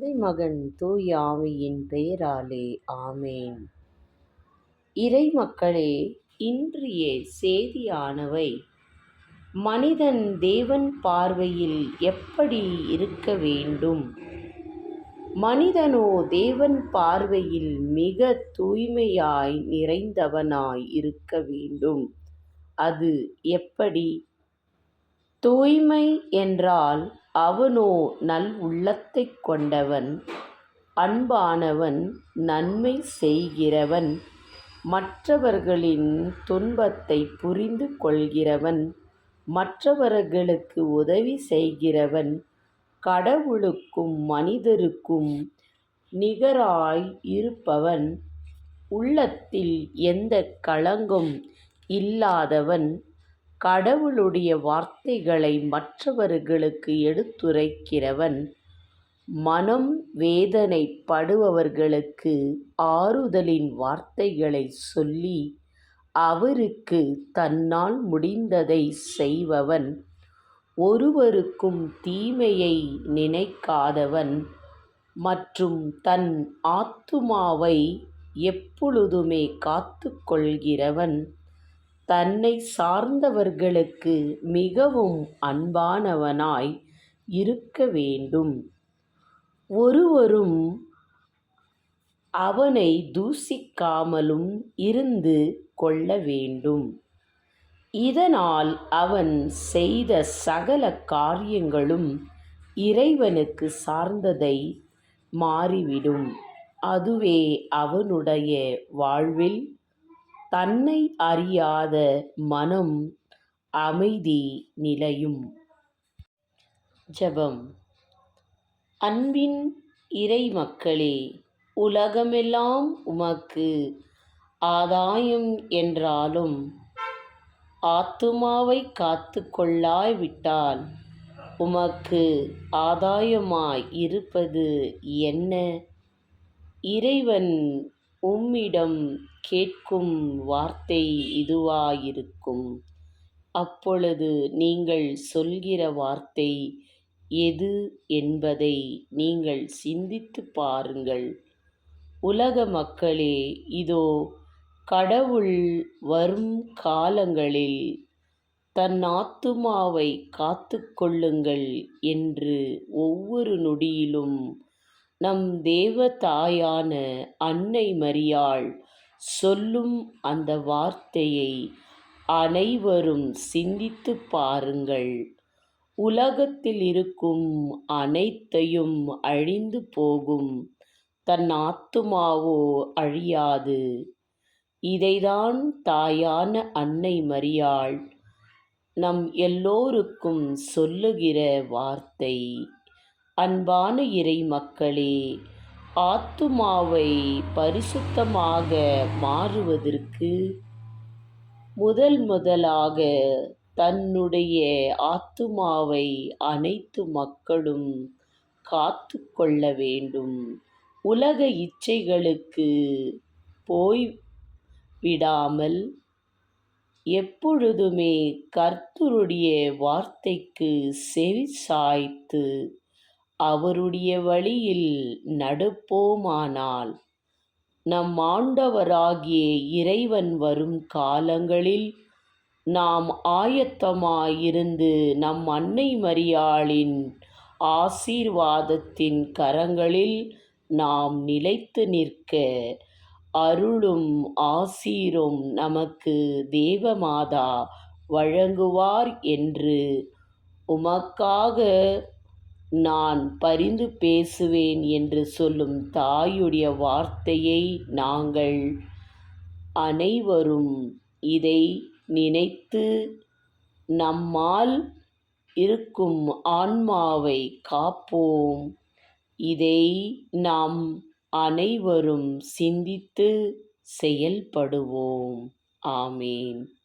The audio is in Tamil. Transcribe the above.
மகன் தூய ஆவியின் பெயராலே ஆமேன். இறைமக்களே, இன்றைய செய்தியானவை மனிதன் தேவன் பார்வையில் எப்படி இருக்க வேண்டும்? மனிதனோ தேவன் பார்வையில் மிக தூய்மையாய் நிறைந்தவனாய் இருக்க வேண்டும். அது எப்படி? தூய்மை என்றால் அவனோ நல் உள்ளத்தைக் கொண்டவன், அன்பானவன், நன்மை செய்கிறவன், மற்றவர்களின் துன்பத்தை புரிந்து கொள்கிறவன், மற்றவர்களுக்கு உதவி செய்கிறவன், கடவுளுக்கும் மனிதருக்கும் நிகராய் இருப்பவன், உள்ளத்தில் எந்த களங்கம் இல்லாதவன், கடவுளுடைய வார்த்தைகளை மற்றவர்களுக்கு எடுத்துரைக்கிறவன், மனம் வேதனைப்படுபவர்களுக்கு ஆறுதலின் வார்த்தைகளை சொல்லி அவருக்கு தன்னால் முடிந்ததை செய்பவன், ஒருவருக்கும் தீமையை நினைக்காதவன் மற்றும் தன் ஆத்துமாவை எப்பொழுதுமே காத்து கொள்கிறவன், தன்னை சார்ந்தவர்களுக்கு மிகவும் அன்பானவனாய் இருக்க வேண்டும். ஒருவரும் அவனை தூசிக்காமலும் இருந்து கொள்ள வேண்டும். இதனால் அவன் செய்த சகல காரியங்களும் இறைவனுக்கு சார்ந்ததை மாறிவிடும். அதுவே அவனுடைய வாழ்வில் தன்னை அறியாத மனம் அமைதி நிலையும். ஜெபம். அன்பின் இறைமக்களே, உலகமெல்லாம் உமக்கு ஆதாயம் என்றாலும் ஆத்துமாவை காத்து கொள்ளாவிட்டால் உமக்கு ஆதாயமாய் இருப்பது என்ன? இறைவன் உம்மிடம் கேட்கும் வார்த்தை இதுவாயிருக்கும். அப்பொழுது நீங்கள் சொல்கிற வார்த்தை எது என்பதை நீங்கள் சிந்தித்துப் பாருங்கள். உலக மக்களே, இதோ கடவுள் வரும் காலங்களில் தன் ஆத்துமாவை காத்து கொள்ளுங்கள் என்று ஒவ்வொரு நொடியிலும் நம் தேவ தாயான அன்னை மரியாள் சொல்லும் அந்த வார்த்தையை அனைவரும் சிந்தித்துப் பாருங்கள். உலகத்தில் இருக்கும் அனைத்தையும் அழிந்து போகும், தன் ஆத்துமாவோ அழியாது. இதைதான் தாயான அன்னை மரியாள் நம் எல்லோருக்கும் சொல்லுகிற வார்த்தை. அன்பான இறை மக்களே, ஆத்துமாவை பரிசுத்தமாக மாறுவதற்கு முதலாக தன்னுடைய ஆத்துமாவை அனைத்து மக்களும் காத்து கொள்ள வேண்டும். உலக இச்சைகளுக்கு போய் விடாமல் எப்பொழுதுமே கர்த்தருடைய வார்த்தைக்கு செவி சாய்த்து அவருடைய வழியில் நடப்போமானால் நம் ஆண்டவராகிய இறைவன் வரும் காலங்களில் நாம் ஆயத்தமாயிருந்து நம் அன்னை மரியாளின் ஆசீர்வாதத்தின் கரங்களில் நாம் நிலைத்து நிற்க அருளும் ஆசீரும் நமக்கு தேவமாதா வழங்குவார் என்று உமக்காக நான் பரிந்து பேசுவேன் என்று சொல்லும் தாயுடைய வார்த்தையை நாங்கள் அனைவரும் இதை நினைத்து நம்மால் இருக்கும் ஆன்மாவை காப்போம். இதை நாம் அனைவரும் சிந்தித்து செயல்படுவோம். ஆமேன்.